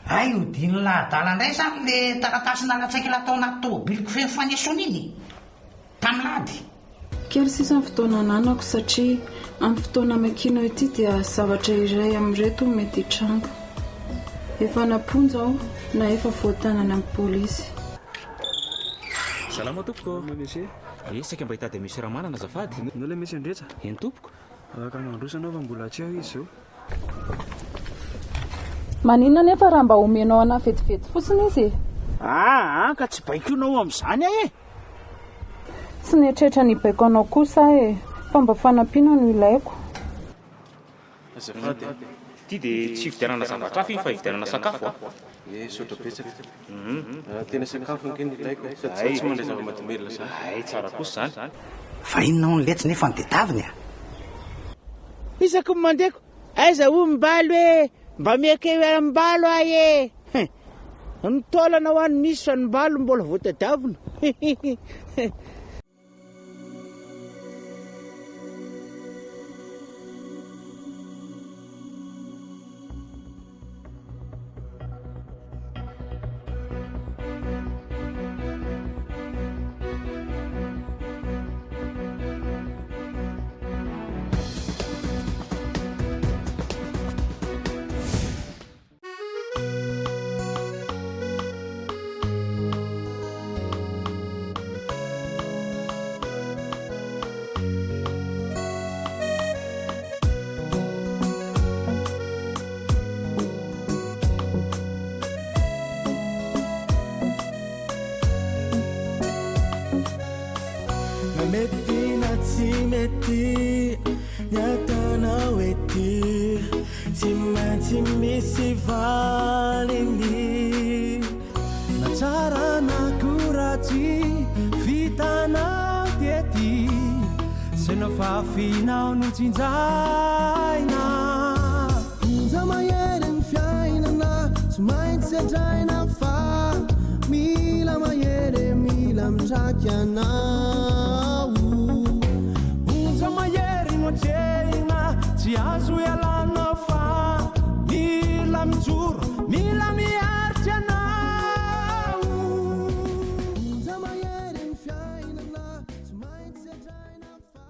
ay odiny lahadala indray zany le taratasy nalatsaika la tao anaty tomobiliko feno fanesona iny tamilady kely sisa ny fotoana ananako satria amin'ny fotoana makino ity dia zavatra iray amin'reto mety hitranga efa naponja aho na efa voatanana amin'ny polisy. Salama tompoko. Monsieur. Saka mba hitady misy raha manana azafady. No le misy ndretra. Eny tompoko. Ka mandrosana fa mbola tsy aho izy zao. Maninona nefa raha mba omenao ana vetivety fotsiny izy? Ka tsy baikonao amin'izany e. Tsy netrehitra ny baiko anao kosa e, fa mba fanampiana no ilaiko. Azafady. Ty dia tsy fividianana zavatra hafa iny fa hividianana sakafo. Sotra betsaka. Tena sakafo ny ilaiko. Tsy mandray zava-mahadomelina zany. Ay, tsara kosa zany. fa inona ho letsy nefa nydetaviny a isaky ny mandeko aiza ho mibaly hoe mba miake mbalo ay e ny taolana ho any misy fa ny mbalo mbola voatadavina Meti na tsy mety niatanao ety tsy maintsy misy valiny na tsara na koratsy vitanao tiety sena fafinao no tsinjaina onja mahery ny fiainana tsy maintsy adraina fa mila mahery mila mitraky anao onja mahery noatrehina tsy azo ialana fa mila mijoro mila miaritsy anao onja mahery ny fiainana tsy maintsy adraina fa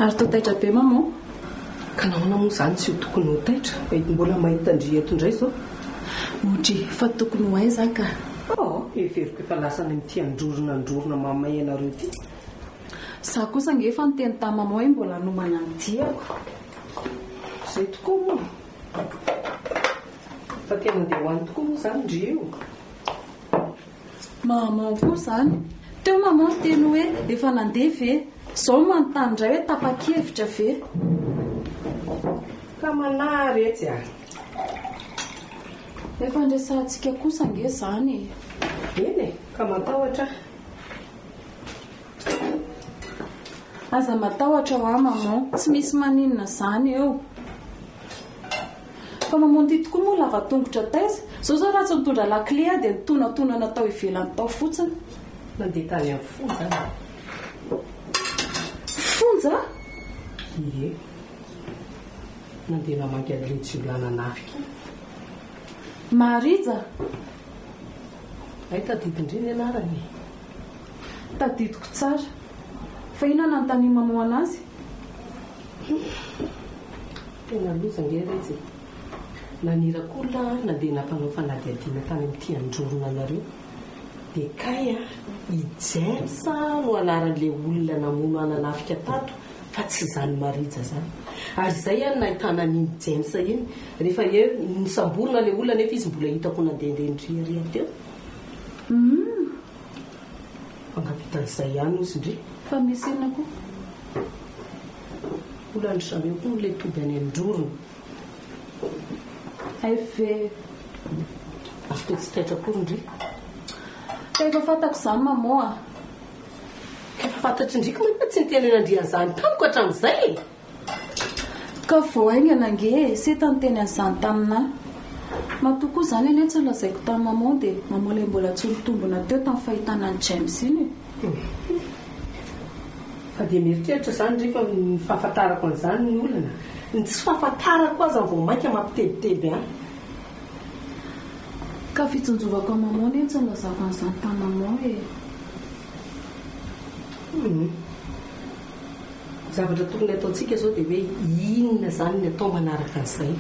Ary to taitra be mamo ka nahoana moa zany tsy ho tokony ho taitra mbola mahita ndry eto indray zao otry fa tokony ho aiza ka everiko efa lasany amin'ity androrona mamay anareo ty za kosa ngefa ny teny tamamo hoe mbola nomana nytiako zay tokoa moa fa tena andeha ho any tokoa moa zany ndry io maman koa zany teo maman teny hoe efa nandeha ve zao manontany indray hoe tapa-kevitra ve ka manary etsy efa andresantsika kosa nge zany eny ka matahotra aza matahotra ho a maman tsy misy maninona zany eo fa mamonty tokoa moa lava tongotra taiza zao raha tsy mitondra lakle a dia nitonatona natao ivelany tao fotsiny nandeha tany amin'ny fonja fonja ie nandeha namanky adlejiolana nafika marija ay tadidindreny anarany tadidiko tsara fa ina nanontany mamoa anazy tena loza ngeretsy nanirakola nandeha nampanao fanadiadiana tany amin'ity androrona anareo dia kay a ijemsa no anaran'le olona namono ananafika tato fa tsy zany marija zany ary zay any nahitana n'iny jemsa iny rehefa e nisamborona le olona nefa izy mbola hitako nandehandendryaria teo fangavitan'izay ihany ozy ndry fa misy ina koa olany zareo koa nole toby any androrona ay ve avy to tsy taitra kory ndry efa fantako zany mamoa efa fantatry ndrika moa tsy nitenenandrian'izany tamiko hatramin'izay ka vao aingana ange sy tanteny an'izany taminay matokoa izany eny tsy lazaiko tamin'ny maman dia mamola mbola tsolotombona teo tamin'ny fahitana ny James iny fa dia mieritreritra izany rehefa ny fahafantarako an'izany ny olana ny tsy fahafantarako aza vao mainka mampitebiteby a ka fitsonjovako a maman eny tsy lazako an'izany tamin'ny maman zavatra tokony ataontsika zao dia hoe inona zany ny atao manaraka an'izay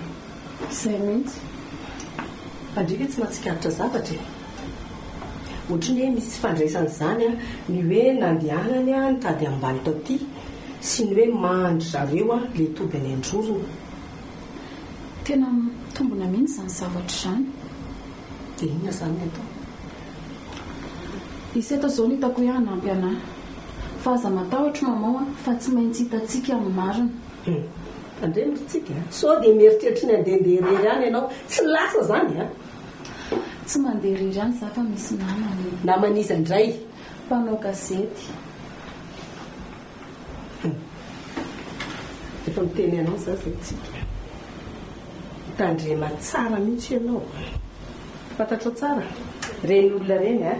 izay mihitsy andrika tsy mahatsikaritra zavatra ohatrany hoe misy fandraisan'izany a ny hoe nandehanany a nitady ambany tao aty sy ny hoe mandry zareo a le toby any androrona tena tombona mihitsy izany zavatra izany dia inona zany ny atao iseto zao ny hitako hoe hanampy anahy fa aza matahotra maman a fa tsy maintsy hitantsika amin'ny marina andremitsika sao dia mieritreritra ny andehandeha rery any ianao tsy lasa zany a tsy mandeha rery any za fa misy namaniza indray mpanao gazety efa miteny anao za zay tsika tandrema tsara mihitsy ianao fantatro tsara reny olona reny a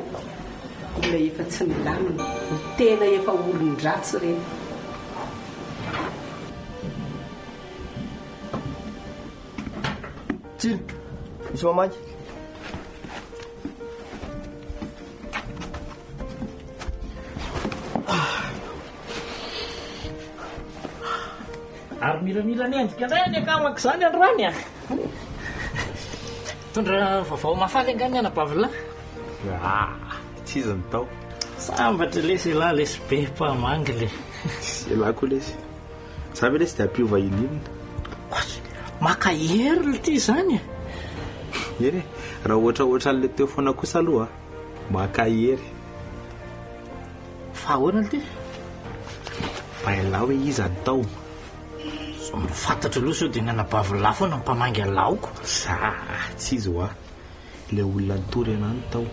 olona efa tsy milamina tena efa olon-dratsy reny tsiny misy mamaky ary miramira ny endrika indray ny akamako izany androany a tondra vaovao mafaly angany anabavila tsy izy ny tao sambatra lesy elahy lesy be mpamangy le elahy koa lesy za ve lesy dia ampiova ininona makahery le ty zany eny raha ohatraohatra n'le teo foana kosa aloha makahery fa ahoana le ty baila hoe iza ny tao so mifantatro aloha sao dia ny anabavila foana mpamangy alaoko za tsy izy hoa le olona nitory ana ny tao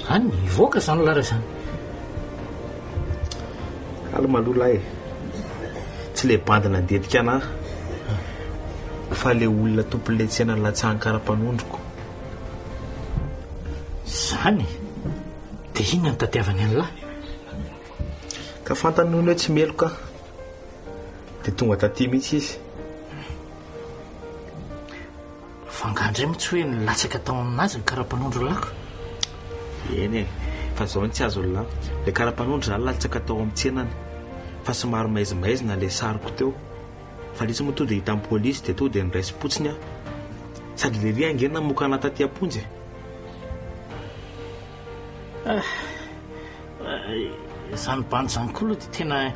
zany mivoaka zany lara zany aly malola e tsy le bandina ndetika ana fa le olona tompon'le tsena latsahan-kara-panondroko zany dia inona ny tadiavany an'lahy ka fantanynono hoe tsy meloka dia tonga taty mihitsy izy fangandray mitsy hoe nilatsaka tao aminazy ny kara-panondro lako eny e fa zao ny tsy azo lahy le kara-panondro zany latsaka tao amin'ny tsenany fa somary maizimaizina le sariko teo fa lisy moa to dia hita amin'ny polisy dia to dia niraisy potsiny a sady le ry angena mokana taty amponjy zany bany zany koa aloha dia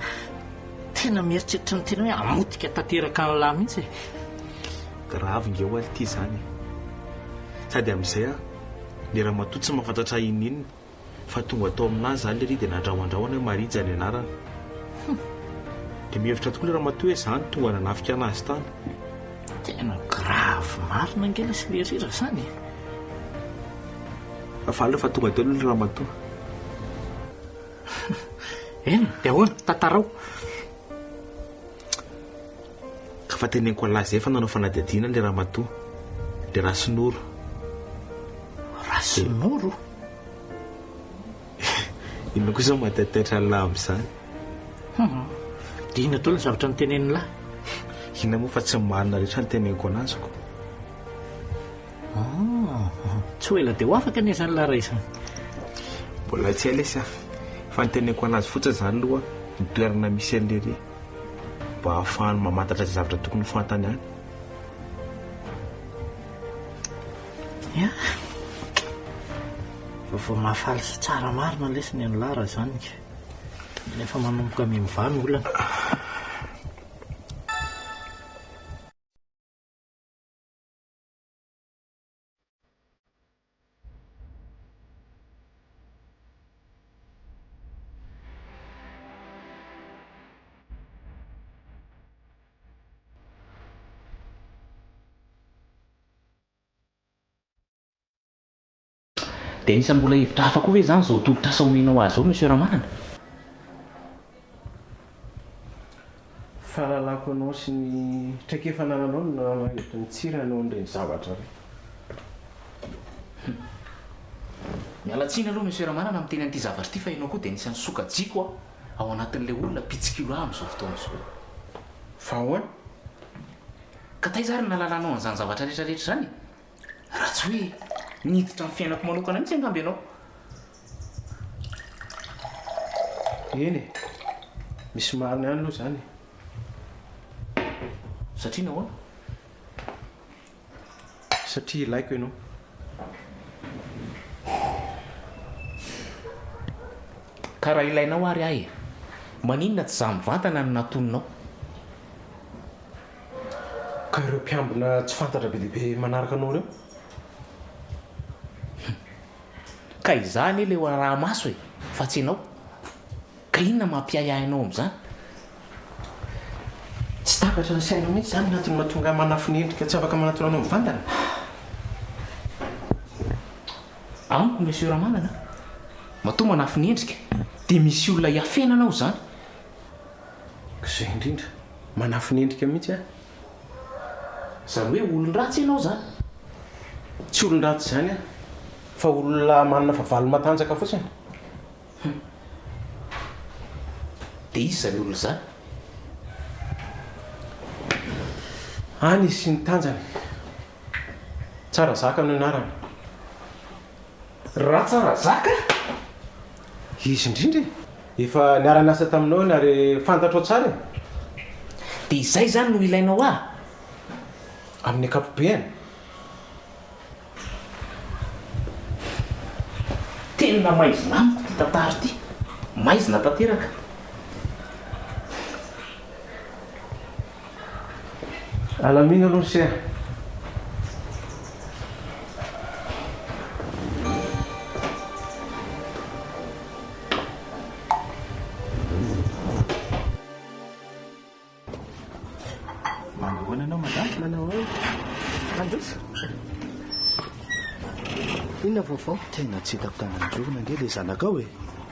tena mieritreritra ny tena hoe amotika tanteraka an'lahy mihitsy gravy nge ho aly ty zany sady amin'izay a ny raha matoa tsy mahafantatra ininona fa tonga atao aminazy zany le ry dia nandrahoandrahoana hoe marija ny anarana dia mihevitra tokoa le raha matoa hoe zany tonga nanafika anazy tany tena gravy marina angela sy le rira zany afaly fa tonga teo aloha le raha matoa eny dia ahoana tantarao ka fa teneniko anazy zay fa nanao fanadihadiana le raha matoa le raha sinoro rasinoro inona koa zao mahataitaitra nylahy amin'izany dia ina tolo ny zavatra nitenen'lahy ina moa fa tsy marina rehetra nyteneniko anaziko tsy ho ela dia ho afaka ane zany lahy ray izany mbola tsy alesy a fa nyteneniko anazy fotsiny zany aloha nitoerana misy an'le ry mba ahafahany mamantatra izay zavatra tokony fantany any ia vao mahafaly sy tsara marina lesy ny an'lahy raha zany nefa manomboka mivamy olana dia isany mbola hevitra hafa koa ve zany zao tolotrasa omenao azy ao monsieur Ramanana fahalalako anao sy ny traikefanananao no mahevitra ny tsira anao nireny zavatra re. Mialatsiny aloha monsieur Ramanana amin'ny teny an'ity zavatra ity fa ianao koa dia nisan'ny sokajiko ao anatin'ilay olona pitsikilo amin'izao fotoana izao. Fa ahoana? Ka taizary nalalanao an'izany zavatra rehetrarehetra zany raha tsy hoe niditra amin'ny fiainako manokana mihitsy angamby ianao. Eny e, misy marina ihany aloha zany. Satria nahoana? Satria ilaiko ianao. Ka raha ilainao ary ahy maninona tsy izaho mivantana no natononao? Ka ireo mpiambina tsy fantatra be lehibe manaraka anao ireo? Ka izany ilay raha maso e, fa tsy ianao. Ka inona mampiahiahy anao amin'izany? Tsy takatra ny sainao mihitsy zany natony mahatonga manafiny endrika tsy afaka manatona anao mivantana. Amiko monsieur Ramanana matoa manafiny endrika dia misy olona hiafena anao zany. Izay indrindra manafiny endrika mihitsy a. Zany hoe olon-dratsy ianao zany. Tsy olon-dratsy zany a, fa olona manana favalo matanjaka fotsiny. Dia izy zany olona zany? Any izy sy ny tanjany. Tsara zaka no anarany. Raha tsara zaka? Izy indrindra efa niara-niasa taminao ary fantatrao tsara. Dia izay zany no ilainao ahy? Amin'ny ankapobeny. Tena maizina amiko ty tantara ity. Maizina tanteraka. Alamina aloha se. Mangoana anao madama? Manao hoe mandroso. Inona vaovao? Tena tsy hitako tanandrona nge le zanakao e.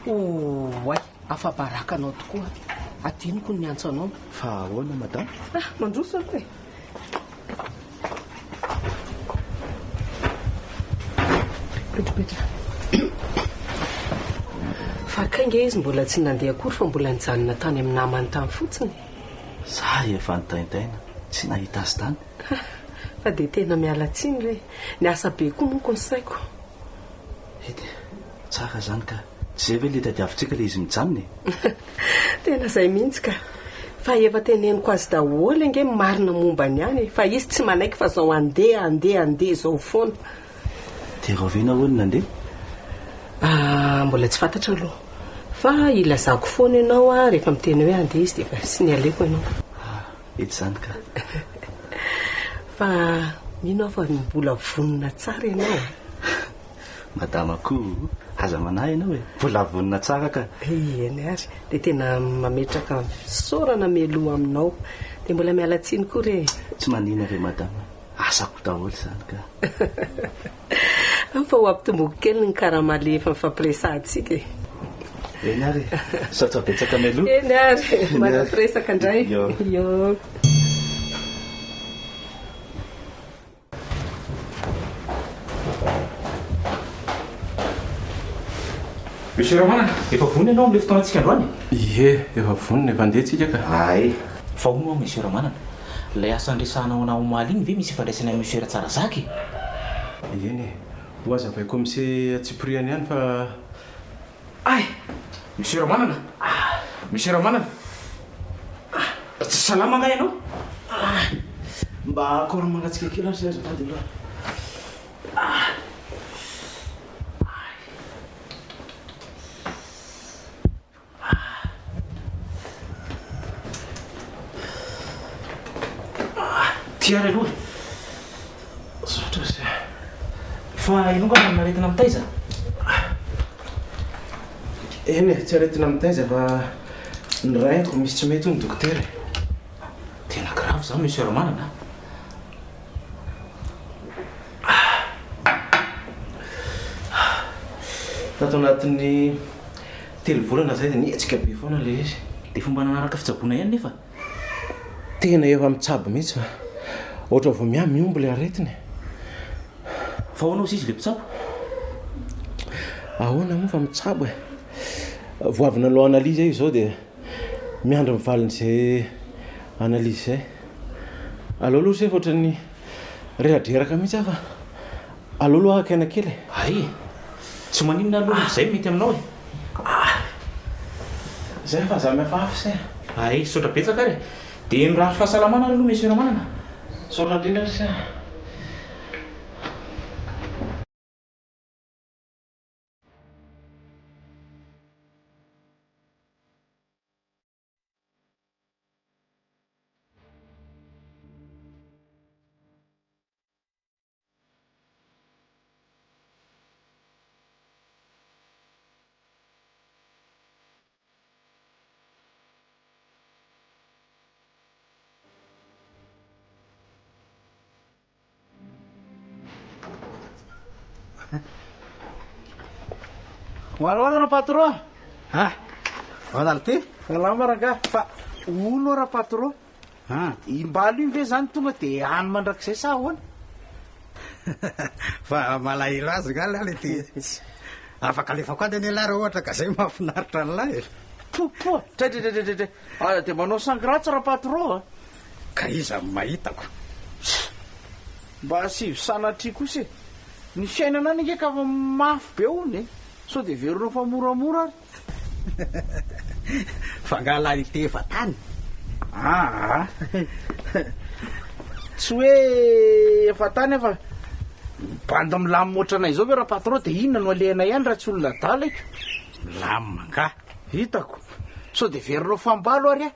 Oay, afa-baraka anao tokoa. Adinoko ny antso anao. Fa ahoana madama? Mandroso ako e. Petrapetra. Fa kainge izy mbola tsy nandeha akory fa mbola nijanona tany amin'ny namany tany fotsiny. Za efa nitaintaina, tsy nahita azy tany. Fa dia tena miala tsiny re. Ny asa be koa monko ny saiko. Edy, tsara zany ka. Tsy zay ve le tadiavintsika le izy mijanona e? Tena izay mihitsy ka. Fa efa teneniko azy daholo ange marina momba ny any. Fa izy tsy manaiky fa zao andeha zao foana. Dia ravena hoany nandeha? Mbola tsy fantatra aloha. Fa ilazako foana ianao rehefa miteny hoe andeha izy dia efa sy ny aleko ianao. Ety zany ka. Fa mino fa mbola vonona tsara ianao. Madama koa aza manahy ianao e. Mbola vonona tsara ka. Eny ary. Dia tena mametraka sorana meloa aminao. Dia mbola miala tsiny koa re. Tsy manina re madama. Asako daholo zany ka. Fa ho ampitomboky kely ny karamale efa mifampiresantsika e. Eny ary, saotra betsaka meloa. Eny ary, manampiresaka indray. Yo. Monsieur Ramanana, efa vonona ianao amin'ilay fotoanantsika androany? Ie, efa vonona efa andeha tsika ka. Ay, fa hono ao monsieur Ramanana. Ilay asa andresanao anao omaly iny ve misy ifandraisana amin'ny monsieur Tsarazaky? Eny e, ho aza vaiko amin'se Tsipriany ihany fa... Ay, monsieur Ramanana. Monsieur Ramanana. Tsy salama nga ianao? Mba akora mangatsika kely ary aza tady aloha. Tiary aloha. Saotra se. Fa ianao nga naretina amin'ny taiza? Eny e, tsy aretina amin'ny taiza fa ny raiko misy tsy mety ho ny dokotera. Tena grave zany monsieur Ramanana. Tato anatin'ny 3 volana zay dia nietsika be foana le izy. Dia fomba nanaraka fitsaboana ihany nefa? tena efa mitsabo mihitsy fa ohatra vao miombo le aretiny. Fa hoanao sisy le mpitsabo? Ahoana moa fa mitsabo e. Voavina aloha analizy io zao dia miandry mivalin'izay analizy zay. Aleo aloha se ohatra ny rehadreraka mihitsy afa aleo aloha akaina kely. Ay, tsy maninona aloha zay mety aminao e. Zay fa za miafafy se. Ay, saotra betsaka ary. Dia mirary fahasalamana aloha misy fiaramanana. Saotra indrindra se. Hoalana patron. Valala ty. Salama ranga. Fa olo ra patron. Imbalo io ve zany tonga dia hany mandrakizay sa ahoana? Fa malahelo azy ngala le ty. Afaka alefa koa ny lahy ohatra ka zay mahafinaritra an'lahy. Popo. Tre. Dia manao sangratsy ra patron. Ka iza mahitako. Mba sivy sanatria kosa e. Ny fiainana ny nge ka fa mafy be hony. So dia verona fa moramora. Fa ngala ity efa tany. Tsy hoe efa tany efa banda milamotrana izao ve raha patron dia inona no alehana ihany raha tsy olona dala iko. Lamanga. Hitako. So dia verona fambalo ary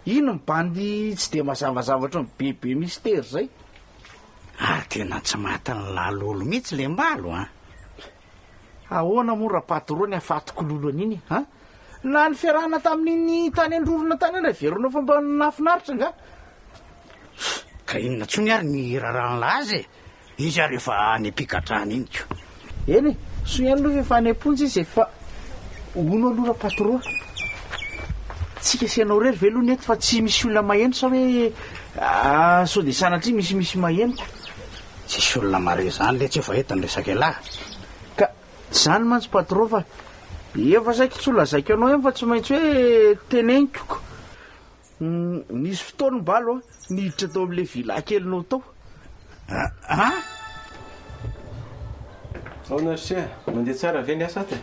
ino mibandy tsy dia mazavazavatra ny bebe mystera zay. Tena tsy matany lalolo mihitsy le mbalo ahoana moa raha patron ny afatoko lolo an'iny na ny fiarahana tamin'iny tany androvona tany any verona fa mba nafinaritra nga. Ka inona tsony ary ny raran'lazy izy ary efa any mpikatrany iny ko. Eny so ihany aloha efa any amponjy izy fa ono aloha raha patron. Tsika sianao rery ve aloha nety fa tsy misy olona maheno sa hoe so dia sanatria misy mahenoko. Tsisy olona mare zany le tsy efa eto ny resaka lahy. Ka zany mantsy patron fa efa saika tsy olona zaika anao ihany fa tsy maintsy hoe tenenikoko. Nisy fotoany mbalo niditra tao amin'ilay vila kelinao tao. Ahoana se mandeha tsara ve ny asa ty?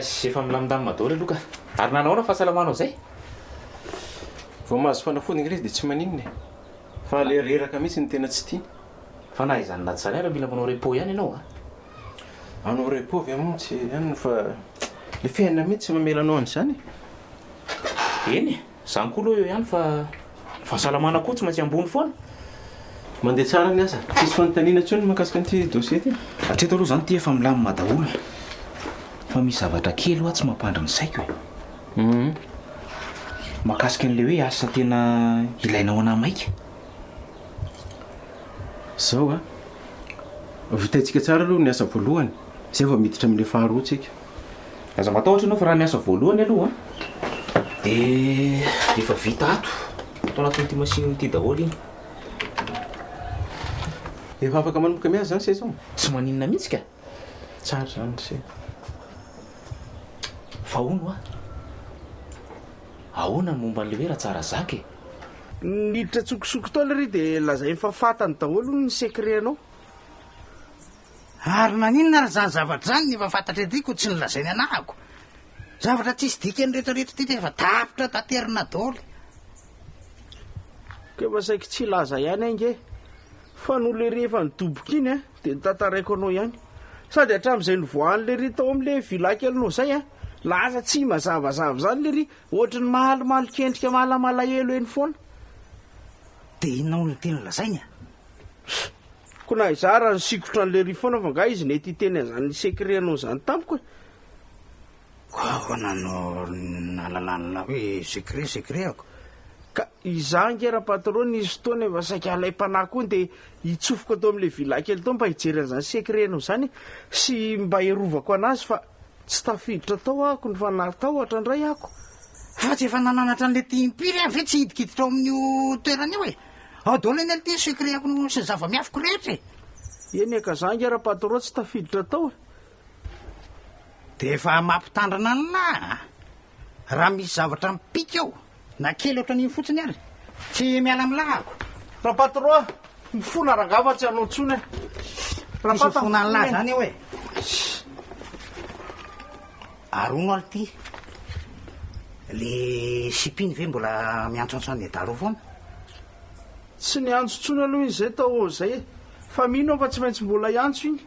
Sy efa milamindamy madaholo aloha ka. Ary nanahoana fahasalamanao zay? Vao mahazo fanafody izy dia tsy maninona fa le reraka mihitsy ny tena tsy tiany. Fa na izany naty zany raha mila manao repos ihany ianao Anao repos ve moa tsy ihany fa le fiainana mihitsy tsy mamelanao an'izany. Eny, zany koa aloha eo ihany fa fahasalamana koa tsy maintsy ambony foana. Mandeha tsara ny asa. Tsisy fanontaniana intsony mahakasika an'ity dossier ty. Hatreto aloha zany ty efa milamina daholo. Fa misy zavatra kely hoa tsy mampandry ny saiko e. Mahakasika an'le hoe asa tena ilainao anahy maika. Zao vitaitsika tsara aloha ny asa voalohany zay vao miditra amin'le faharoa tsika. Aza matahotra ianao fa raha ny asa voalohany aloha dia efa vita ato atao anatin'ity masin'ity daholo iny. Efa afaka manomboka miazy zany se zao. Tsy maninona mihitsy ka. Tsara zany se. Fa hono ahoana ny momba an'le hoe raha tsara zaka e. Niditra tsokosoko tao le ry dia lazay fafatany daholo ny sekrenao. Ary naninona ary zany zavatra zany efa fantatra etyko tsy nilazainy anahako. Zavatra tsisy dikany rehetrarehetra ty efa tapitra taterina daholo. Ka efa saika tsy laza ihany ange fa no le rehefa nidoboka iny dia nitantaraiko anao ihany. Sady hatramin'izay nivoahan'le ry tao amin'le vilakelinao zay laza tsy mazavazava zany le ry ohatry ny mahalimaly kendrika mahalamalaelo eny foana. Dia inona olona tena lazainy ko na izaho raha nisikotra an'le ry foana fa nga izy nety teny azany sekrenao zany tamiko e. Ahoana no nalalana hoe secret ako. Ka izaho nge raha patron nisy fotoana efa saika alay-panahy koa dia hitsofoka tao amin'le vilakely tao mba hijery an'izany sekrenao zany sy mba herovako anazy fa tsy tafiditra tao ahako ny fanahy tao hatran-dray ako. fa tsy efa nananatra an'le timpiry a ve tsy hidikiditra ao amin'io toerana io e ao daolo eny ality sekreako no sy zava-miafiko rehetra e eny eka zangy raha patro tsy tafiditra tao de efa mampitandrana an'na raha misy zavatra mipika ao na kely oatra n'iny fotsiny ary tsy miala milahako raha patro mifona rangava tsy hanao ntsony raha fona an'lahy zany eo e arono ality le sipiny ve mbola miantsoantsoany adaro foana tsy ny antsotsony aloha izy zay tao zay fa mino fa tsy maintsy mbola iantso iny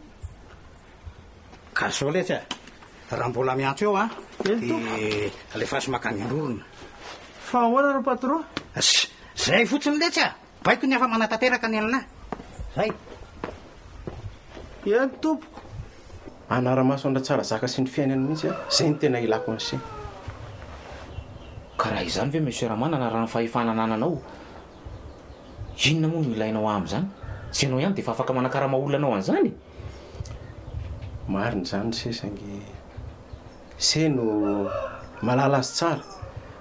ka zao letsy raha mbola miantso eo a de alefa sy makany androrona fa ahoana raha patro zay fotsiny letsy baiko ny afa manatanteraka ny alina zay eny tompoko anara-maso andra tsara zaka sy ny fiainany mihitsy zay ny tena ilako an'sy ka raha izany ve monsieur ramanana raha ny fahefananananao inona moa no ilainao am'zany sy anao ihany de fa afaka manakarama olonanao an'zany mariny zany sesangy se no malala azy tsara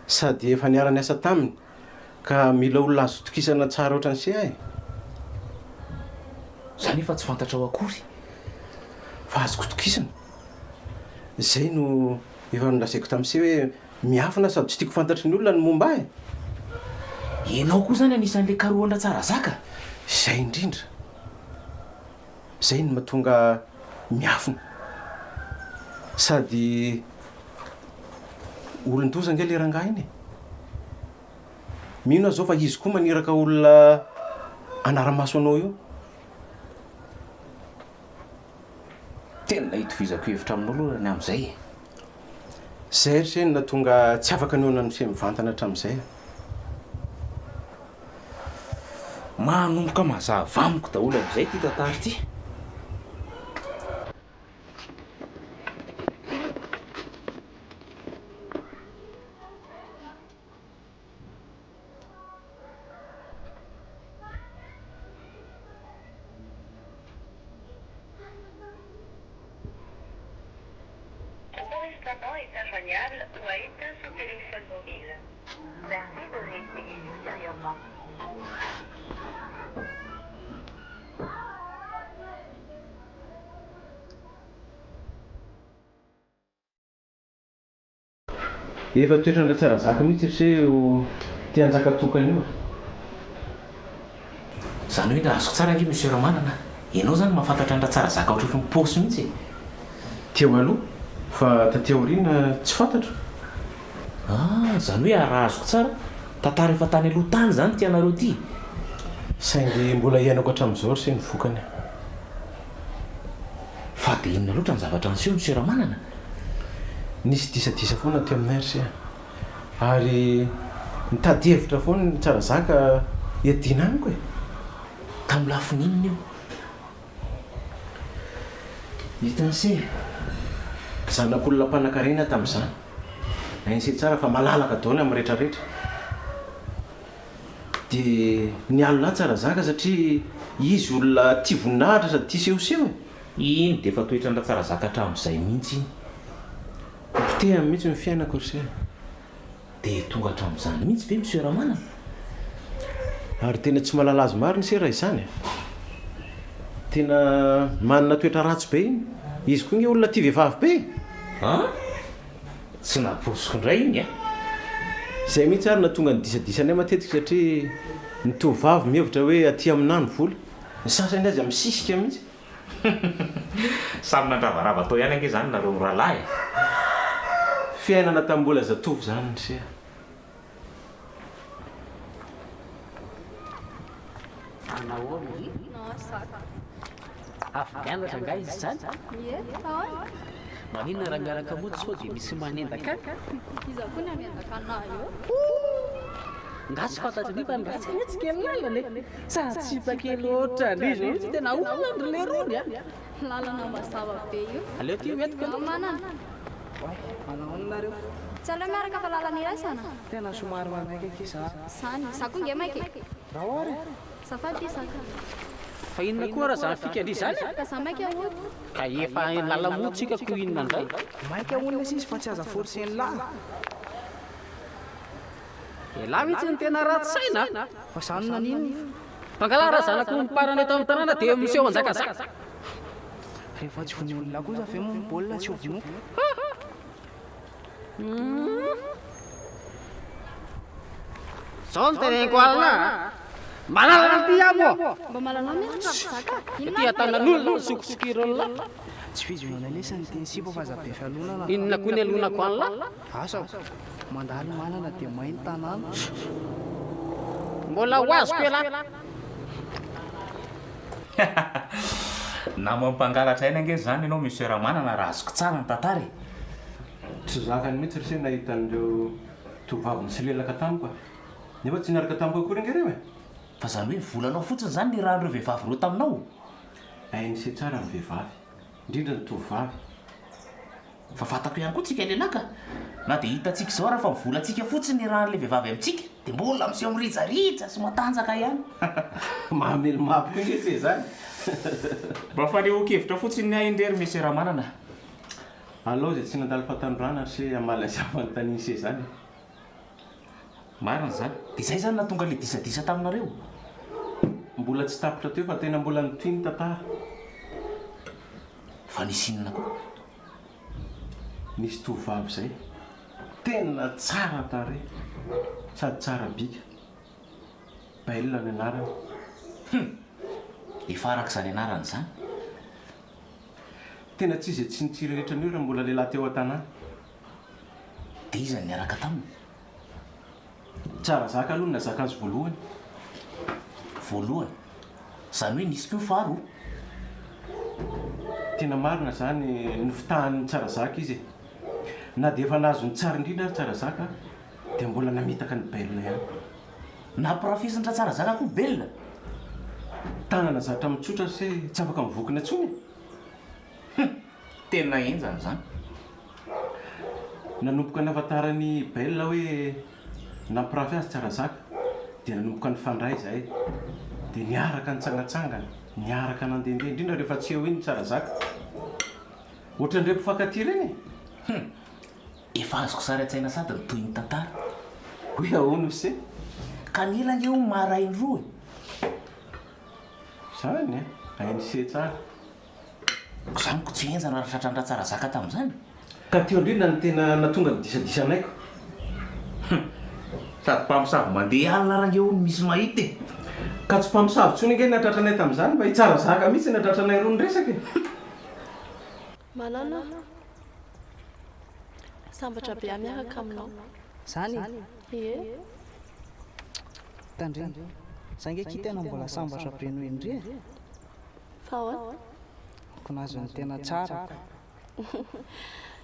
sady efa niarany asa taminy ka mila olona azo tokisana tsara oatra n'se ay zany efa tsy fantatra ao akory fa azoko tokisana zay no efa nolazaiko tamin'se hoe miafina sady tsy tiako fantatry ny olona ny momba e enao koa zany anisan'le karoandra tsara zaka zay indrindra zay ny mahatonga miafina sady olon-doza nge le rangahy iny mino azy zao fa izy koa maniraka olona anara-maso anao io tena hitovizako hevitra aminao aloha ny am'izay zay ry ny natonga tsy afaka ny ona nse mivantana hatramin'izay manomboka mazava amiko daholo am'izay ty tantara ty efa toetrandra tsara zaka mihitsy ry se tianjaka tokany io zany hoe azoko tsara nge monsieur ramanana ianao zany mahafantatra andra tsara zaka ohatrotry ny posy mihitsy teo aloha fa tateo rina tsy fantatra zany hoe araha azoko tsara tantara efa tany aloha tany zany tianareo ty saingy mbola iainako hatramin'izao ry se ny vokany fa de inona loatra ny zavatra an'seho monsieur ramanana nisy disadisa foana teo aminay ry se ary nitady hevitra foana ny tsara zaka iadina amiko e tamin'ny lafininina io hitan'se zanak'olona mpanankarena tamin'izany ainse tsara fa malalaka daony amin'ny rehetrarehetra de ny alona tsara zaka satria izy olona tia voninahitra sady tia sehoseho e iny de efa toetrandra tsara zaka hatramin'izay mihitsy iny mpitehany mihitsy ny fiainako ry se de tonga hatramin'izany mihitsy ve monsieur ramanana ary tena tsy malala azy mariny se raha izany tena manana toetra ratsy be iny izy koa nge olona tia vehivavy be tsy naposiko indray iny zay mihitsy ary natonga ny disadisanay matetika satria ny tovavy mihevitra hoe aty aminany vola ny sasany azy amisisika mihitsy samy nandravarava tao ihany ange zany nareo rahalahy fiainana tamin'mbola zatovy zany ny se afamianatra nga izy zany manina raha miaraka moa sao dia misy manendaka iza koa ny amendaka anahy eo nga tsy fantatry ny fa ndratsy mihetsika lalana sady tsy pakely oatra ndrizy mihitsy tena olandry le rony lalana mazava be io aleo ty hoentiko manana manaonareo tsy aleo miaraka fa lalana iray sana tena somary manaika aky za zany za koa nge maiky rahoary safady saka fa inona koa raha zany fikandry zany ka za maika ody ka efa lalamotsika ko inona ndray maika olona sisy fa tsy aza forceny lahy la mihitsy ny tena ratsy saina fa zany nanino fangala raha zanako miparana eto amin'ny tanàna dia miseho anjakazaka rehefa tsy vonolona kosa ve moa baolina tsy ovino zao ny teneniko alina malala ny amo mba malanao miaraka zaka ity atanan'olona sokosokirolona tsy fizonana lesany teny sipa fa zabe fialonana inona koa ny alonako anla asa mandalo manana dia mainy tanàna mbola ho azoko ela na mampangalatra aina ange zany ianao misy ramanana raha azoko tsara ny tantara tsy zakany mihitsy rse nahitan'ireo tovaviny sy lelaka tamiko nefa tsy niaraka tamiko akory ngereo e fa zany hoe volanao fotsiny zany ny rahan'ireo vehivavy reo taminao ain'se tsara ny vehivavy indrindra ny tovavy fa fatako ihany koa tsika lelaka na dia hitantsika izao raha fa mivolatsika fotsiny ny rahan'ilay vehivavy amintsika dia mbola miseho miritsaritsa sy matanjaka ihany mahamelo mapy nge se zany mba fa le okevitra fotsiny ny aindrery misy ramanana alao zay tsy nandalo fatandroana se amala zavany taniny se zany marina zany dia izay zany natonga le disadisa taminareo mbola tsy tapitra teo fa tena mbola nitoy ny tantara fa nisinina koa nisy tovavy zay tena tsara tare sady tsara bika baelona ny anarany efa araka izany anarany zany tena tsy izay tsy nitsirerehetra an'io raha mbola lehilahy teo an-tanàna dia izany niaraka taminy tsara zaka aloha na zaka azy voalohany zany hoe nisy koa faro tena marina zany ny fitahan'ny tsara zaka izy na dia efa nahazo ny tsara indrindra ary tsara zaka dia mbola namitaka ny belona ihany nampirafisindra tsara zaka koa belona tanana zatra mitsotra se tsy afaka mivokina tsony tena enjany zany nanomboka ny afantarany belona hoe nampirafy azy tsara zaka dia nanomboka ny fandray zay dia niaraka nitsangatsangana niaraka nandehandeha indrindra rehefa tsy eo iny tsara zaka ohatran'ireo mpifankaty reny efa azoko sary an-tsaina sady ny toy ny tantara hoe ahoana se ka nilange ho marainy roa zany ain'se tsara zaniko tsy enjana raha tratrandra tsara zaka tamin'izany ka teo indrindra ny tena natonga ny disadisanaiko sady mpamosavy mandeha alina raha ngeo misy mahita e ka tsy mpamosavy tsony nge natratranay tamin'izany mba hitsara zaka mihitsy natratranay roa ny resaka manana sambatra be miaraka aminao zany ie tandre za nge kitena mbola sambatra be noho indre fa ahoana ko nazo ny tena tsara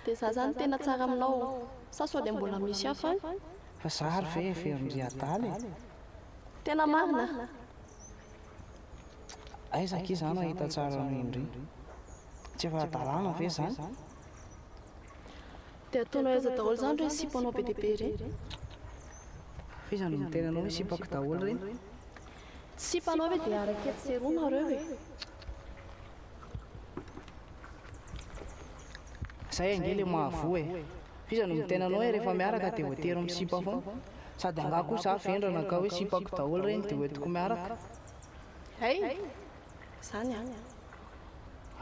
dia za zany tena tsara aminao sa sao dia mbola misy hafa fa zary ve efe amindry adaly tena marina aizaka izy zany ahita tsara noho indre tsy efa adalàna ve zany dia ataonao aiza daholo zany reo sipanao be dehibe reny fizany mitenanao hoe sipako daholo reny sipanao ve dia arakety seronareo e zay angely mahavo e fizany mitenanao hoe rehefa miaraka dia voatery misipa foana sady anga koa za vendrana ka hoe sipako daholo reny dia hoentiko miaraka hay zany a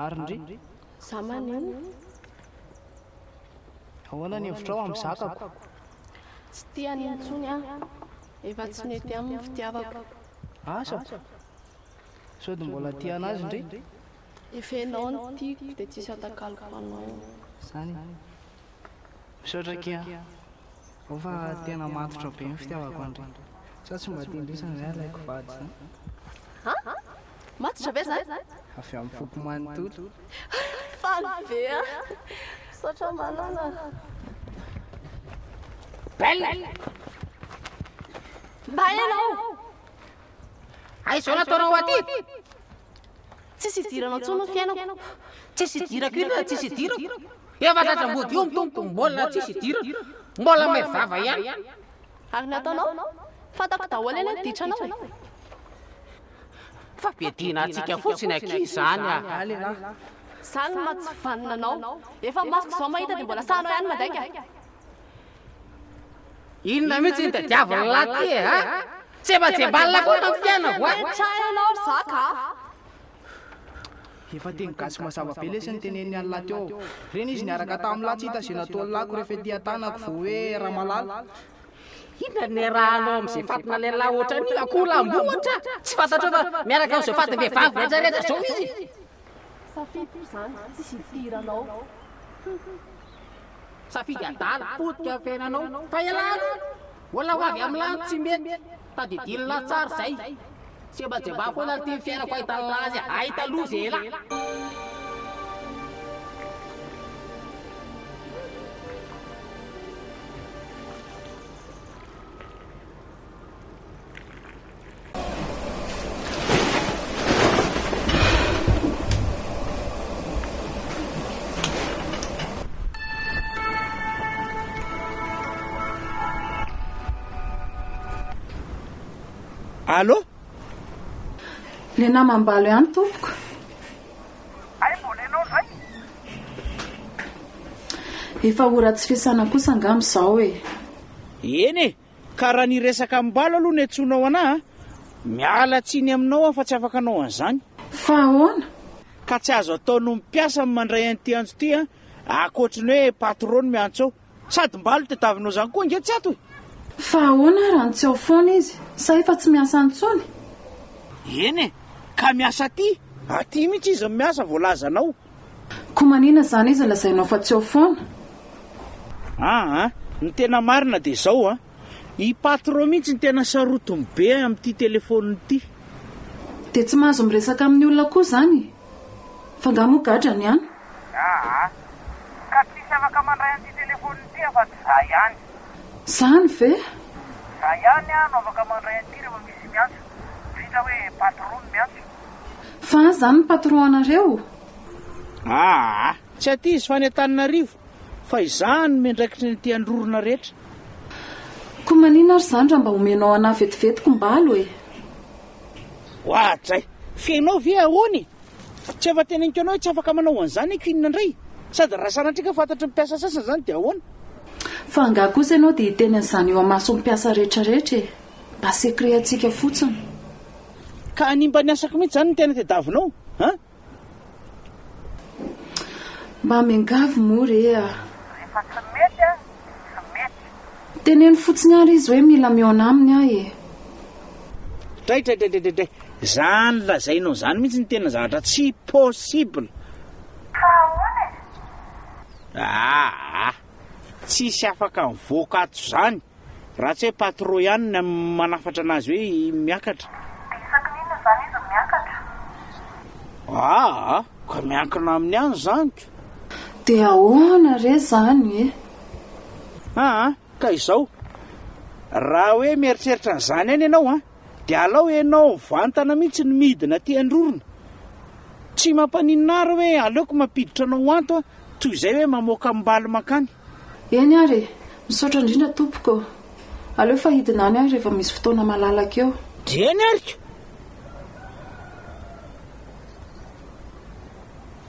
ary ndry za manino ahoana ny hevitrao amin'ny zakako tsy tiany intsony a efa tsy mety amin'ny fitiavako asa sao dia mbola tia anazy ndry efenao ny tiako dia tsisy atakaloko anao zany misaotra kia ao fa tena matotra be ny fitiavako andry sa tsy mba tiandrisana zay alaiko vady zany matotra be zany avy amin'ny foko manontolo faly be a saotra manana belle mba enao aizo nataonao aty tsisy idiranao tsony ny fiainako tsisy idirako io na tsisy idirako efa tratram-body io mitombo mbola tsisy idirako mbola mahery vava ihany ary nataonao fatako daholo eny ditranao e fa bedina atsika fotsiny aki zany alelahy zany matsy vaninanao efa masoko zao mahita dia mbola sahanao ihany mandaika inona mihitsy ny tadiavana laty e a tsebatsebala koa na fiainako a Trayanao ry zaka. efa teny gasy mazava be le sy ny tenen'ny alina teo reny izy niaraka tamin'ny lahy tsy hita izay natao lako rehefa ety an-tanako vao hoe raha malala inona ny rahanao amin'izay fatina lehilahy ohatra ny akolambohatra tsy fantatra fa miaraka amin'izay fatim-behivavy rehetrarehetra zao izy Safidy izany tsisy idiranao. safidy adala potika fiainanao fa ialano mbola ho avy amin'ny lany tsy mety tadidilina tsara zay sebajeba foana ty fiainako ahitalazy ahita loza ela Allô? Le namambalo ihany tompoko. Ay mbola ianao zay? Efa ora tsy fiasana kosa angamba izao e. Eny e, ka raha ny resaka mbalo aloha ny antsonao anahy miala tsiny aminao fa tsy afaka anao an'izany. Fa ahoana? Ka tsy azo ataonao mipiasa amin'ny mandray an'ity antso ity a akoatriny hoe patron miantso ao sady mbalo tetavinao zany koa nge tsy ato e. Fa ahoana raha tsy ao foana izy sa efa tsy miasa antsony? Eny e, ka miasa aty mihitsy izy miasa voalazanao. Ko manina zany izy lazainao fa tsy ao foana? Ny tena marina dia izao a i patron mihitsy ny tena sarotiny be amin'ity telefoniny ity. Dia tsy mahazo miresaka amin'ny olona koa zany fa nga moa gadrany ihany. Ka tsisy afaka mandray an'ity telefoniny ity afa-tsy za ihany. Zany ve? Za ihany no afaka mandray an'ity rehefa misy miantso vita hoe patron miantso. Fa zany ny patron anareo? Tsy aty izy fa ny Antananarivo fa izany mendraikitry ny ty androrona rehetra. Ko manina ary zany raha mba omenao anahy vetivetiko mbalo e. Ohatray, fiainao ve ahoany? Tsy efa teneniko anao tsy afaka manao an'izany ankinina indray sady raha sanatrika fantatry mpiasa sasany zany dia ahoana? Fa nga kosa ianao dia hiteny an'izany eo amaso mpiasa rehetrarehetra e. Mba sekre atsika fotsiny. Ka animba ny asako mihitsy zany ny tena tediavinao mba miangavy moa re Rehefa tsy mety tsy mety. teneny fotsiny ary izy hoe mila miona aminy ahy e. Dray zany lazainao zany mihitsy ny tena zavatra tsy possible. Ka ahoana e? Tsisy afaka mivoaka ato zany raha tsy hoe patron ihany ny manafatra anazy hoe miakatra. Isaky n'inona zany izy miakatra? Ka miankina amin'ny any zany. Dia ahoana re zany e? Ka izao raha hoe mieritreritra n'izany any ianao dia alao ianao vantana mihitsy ny midina ty androrona. Tsy mampaninina ary hoe aleoko mampiditra anao anto toy izay hoe mamoaka mbaly makany. Eny ary misaotra indrindra tompoko. Aleo fa hidina any ahy rehefa misy fotoana malalaka eo. Dia eny ariko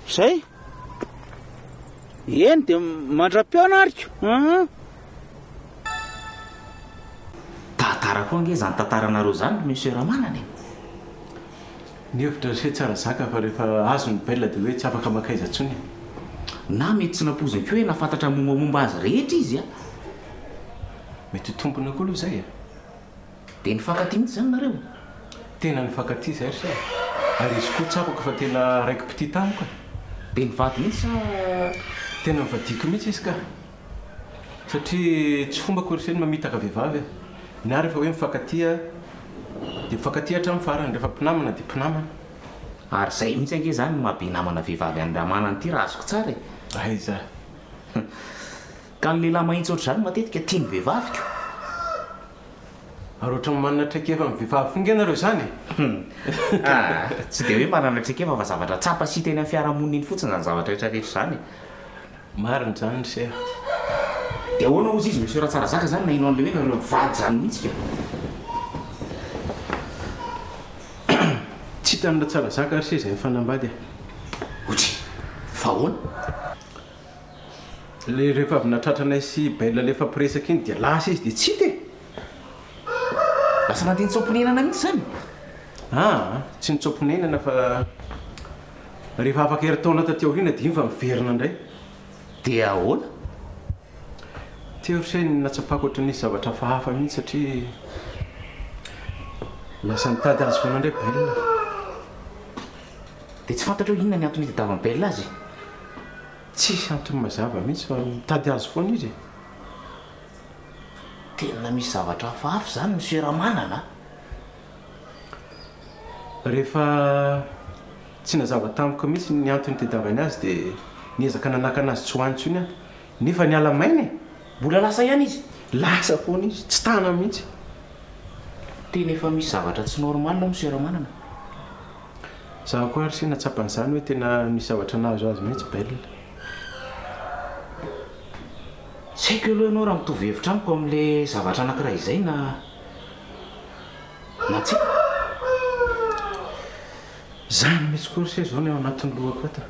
zay eny dia mandra-piona ariko. Tantara koa nge zany tantaranareo zany monsieur Ramanana. Ny hevitra se tsara zaka fa rehefa azo ny baila dia hoe tsy afaka makaiza intsony. Na mety tsy nampoziny koa hoe nafantatra mombamomba azy rehetra izy mety tompona koa aloha zay dia nifankaty mihitsy zany nareo? Tena nifankaty zay sa ary izy koa tsapako fa tena raiky piti tamiko. Dia nivady mihitsy sa tena mivadiko mihitsy izy ka satria tsy fomba koriseny mamitaka vehivavy ny ary rehefa hoe mifankatia dia mifankaty hatramin'ny farany rehefa mpinamana dia mpinamana. Ary zay mihitsy ange zany mahabe namana vehivavy Andramanana ity raha azoko tsara e. Aiza ka ny lehilahy mahitsy ohatr'izany matetika tia ny vehivavy ary ohatran'ny manana traikefa amin'ny vehivavy fonga ianareo zany tsy dia hoe manana traikefa fa zavatra tsapa sy teny amin'ny fiarahamonina iny fotsiny zany zavatra rehetrarehetra zany. Marina zany se dia ahoana ozy izy monsieur Ratsara zaka zany na inao an'le hoe nareo mivady zany mihitsy tsy hitan'ny Ratsara zaka ary se izay mifanambady otry fa ahoana le rehefa avy natratra anay sy baila le fampiresaka iny dia lasa izy dia tsy hita e. lasa nantiany tsomponenana mihitsy zany. Tsy nitsomponenana fa rehefa afaka herintaona tateo riana dimy fa miverina indray. Dia ahoana? Teo riseny natsapako ohatry nisy zavatra fahafa mihitsy satria lasa nitady azy foana indray bailina. Dia tsy fantatra hoe inona ny antony hitadiavany bailina azy? Tsisy antony mazava mihitsy fa mitady azy foana izy. Tena misy zavatra hafahafa zany ny fiarahamanana. Rehefa tsy nazava tamiko mihitsy ny antony hitadiavany azy dia niezaka nanaka anazy tsy hoantsony aho. Nefa ny ala maina mbola lasa ihany izy. Lasa foana izy, tsy tana mihitsy. Tena efa misy zavatra tsy normal amin'ny fiarahamanana. Zaho koa ary sy natsapan'izany hoe tena misy zavatra nahazo azy mihitsy bailina. Tsy haiko aloha ianao raha mitovy hevitra amiko amin'ilay zavatra anankiray izay na tsy. Zany mihitsy koa se zao ny ao anatin'ny lohako ato.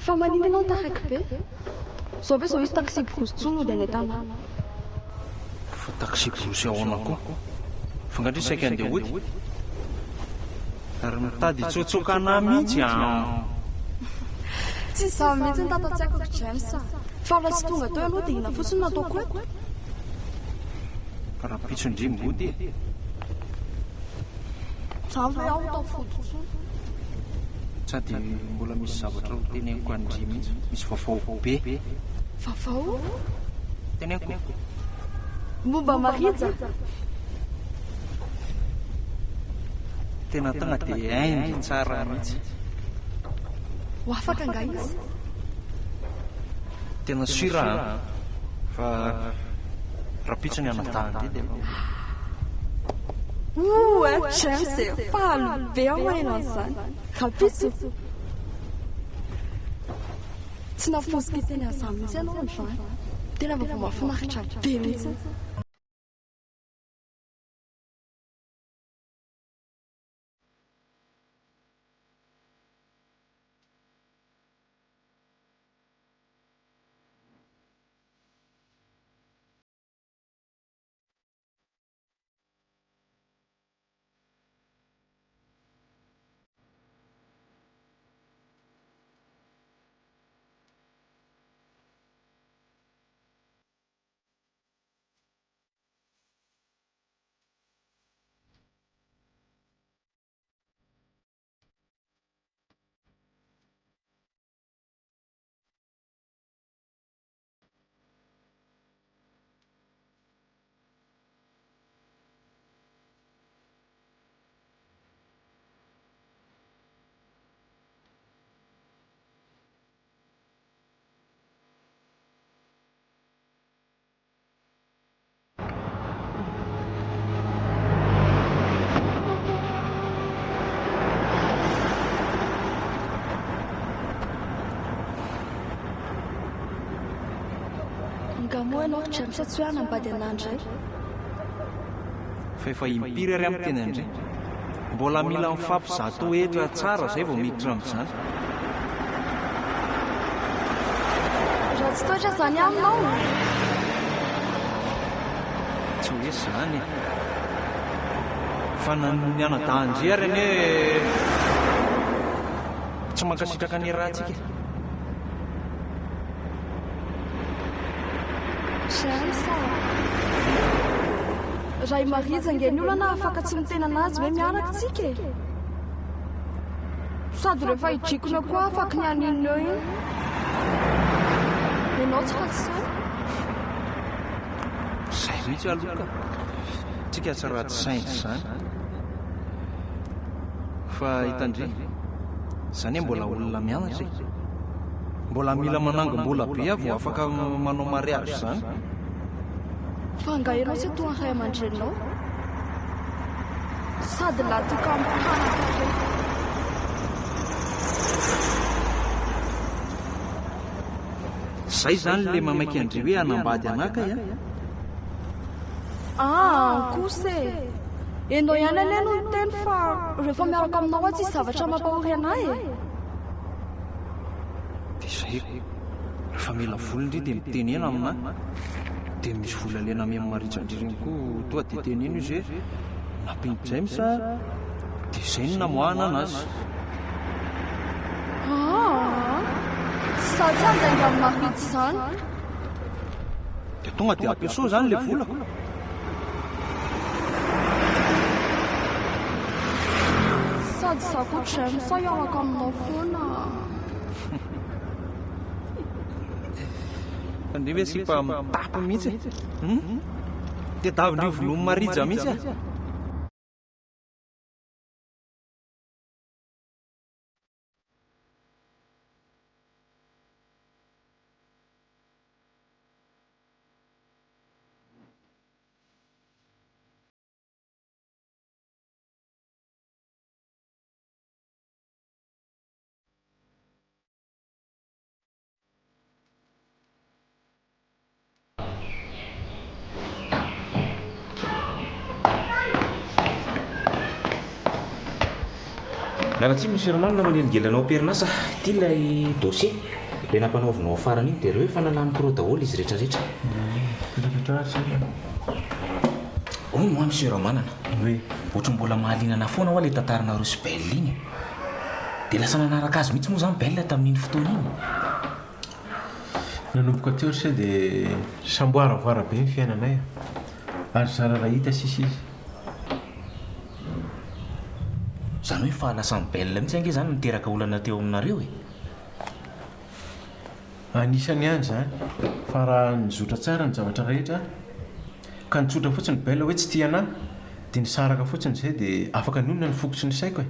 Fa manina ianao taraiky be. Zao be zao hisy taxi brosy tsony dia nentana. Fa taxi brosy ahoana koa? Fangatry saika andeha hody. Ary mitady tsotsokana mihitsy Tsy zaho mihitsy ny tatatsiako James. Fa raha tsy tonga tao ianao dia ina fotsiny nataoko eto. Ka raha pitsondrimy hody e. Zany fa iaho tao fody tsony. Sady mbola misy zavatra ho teneniko andry mihitsy. Misy vaovao be. Vaovao? Teneniko. Momba Marija. Tena tanga dia haingy tsara mihitsy. Ho afaka nga izy? Tena sira fa raha pitsony anatahany dia James e faly be ao hainao an'izany. Rapitso. Tsy nafosika teny azaho mihitsy ianao amin'izany. Tena vaovao mahafinaritra be mihitsy. Ngamoa ianao James tsy hoe hanambady anahy indray. fa efa impiry ary amin'ny teny indray. Mbola mila mifampizato hetra tsara zay vao miditra amin'izany. Raha tsy toetra izany aminao. Tsy hoe izany fa ny anadahandry ary ane tsy mankasitraka ny rahantsika. ray marijangeny olana afaka tsy mitena anazy hoe miaraka tsika e sady rehefa idrikona koa afaka ny anineo iny ianao tsy hatsysay zay mihitsy aloka tsika tsy raha tsy saintsy zany fa hitandre zany hoe mbola olona mianatra e mbola mila manangom-bola be avo afaka manao mariazy zany fa nga ianao tsy toa ray aman-drenao sady latoka ampanaka zay zany le mamaiky andre hoe anambady anaka ya kosa e ianao ihany ane no ny teny fa rehefa miaraka aminao a tsisy zavatra mampahory anay e dia zay rehefa mila volondry dia miteny ena amina dia misy volalena ame maritsaindririny koa toa dia teny eny izy hoe nampingo jamesa dia zay ny namoahana anazy sa tsy anjainga amin'ny maritsy zany dia tonga dia ampiaso zany le volako sady zako jamesa iaraka aminao foana andre hoe sipa mitapo mihitsy dia davindrio volomy marija mihitsy a Nana tsy misy ramanona manengelanao perinasa ty ilay dossier le nampanaovinao farany iny dia ireo efa nalaniko daholo izy rehetrarehetra o moa monsieur ramanana ohatra mbola mahalinana foana hoa le tantaranareo sy belle iny dia lasa nanaraka azy mihitsy moa zany belle tamin'iny fotoana iny nanomboka teo sa dia samboaravoara be ny fiainanay ary zarara hita sisy izy zany hoe fahalasany belle mihitsy ange zany niteraka olana teo aminareo e anisany ihany zany fa raha nizotra tsara ny zavatra rehetra ka nitsotra fotsiny belle hoe tsy tiana dia nisaraka fotsiny zay dia afaka nonona ny fokotsy ny saiko e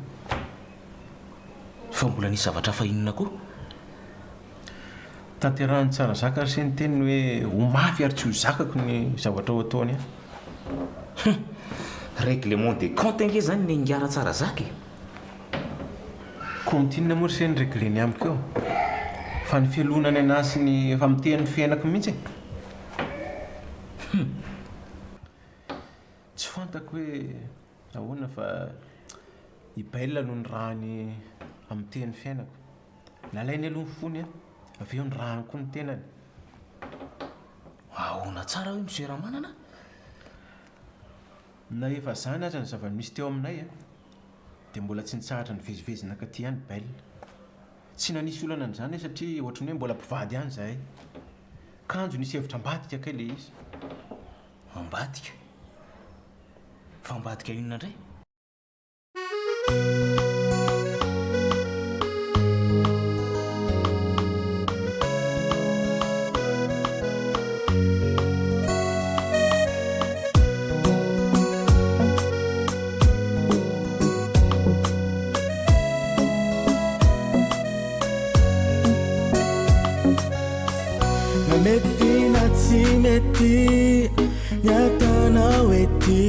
fa mbola nisy zavatra fahinona koa tanterahany tsara zaka ary se ny teniny hoe ho mafy ary tsy ho zakako ny zavatra ho ataony a règlement de compte ange zany ny ngara tsara zaka e continue moa se ny régleny amiko eo fa ny fialonany anazy ny efa mitehan'ny fiainako mihitsy tsy fantako hoe ahoana fa i belle no ny rahany amin'ny tehan'ny fiainako nalainy aloha ny fony a avy eo ny rahany koa ny tenany ahoana tsara hoe monsieur ramanana na efa zany aza ny zavany misy teo aminay a dia mbola tsy nitsahatra ny vezivezina ka ty hany belle tsy nanisy olana n'izany satria ohatrany hoe mbola mpivady ihany zahay kanjo nisy hevitra ambadika kay le izy ambadika fa ambadika inona indray mety nyatanao ety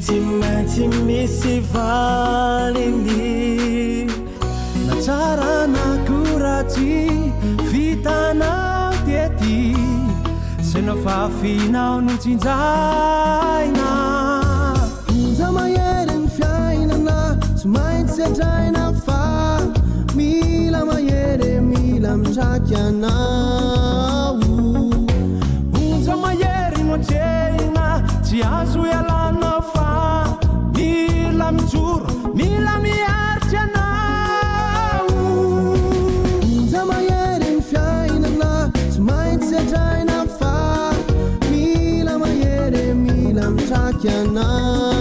tsy maintsy misy valiny na tsara na koratsy vitanao tiety se no fafinao no tsinjaina onja mahery ny fiainana tsy maintsy adraina fa mila mahery mila mitraky anao Jena tsy azo ialana fa mila mijoro mila miaritra anao onja mahery ny fiainana tsy maintsy adraina fa mila mahery mila mitraky tiana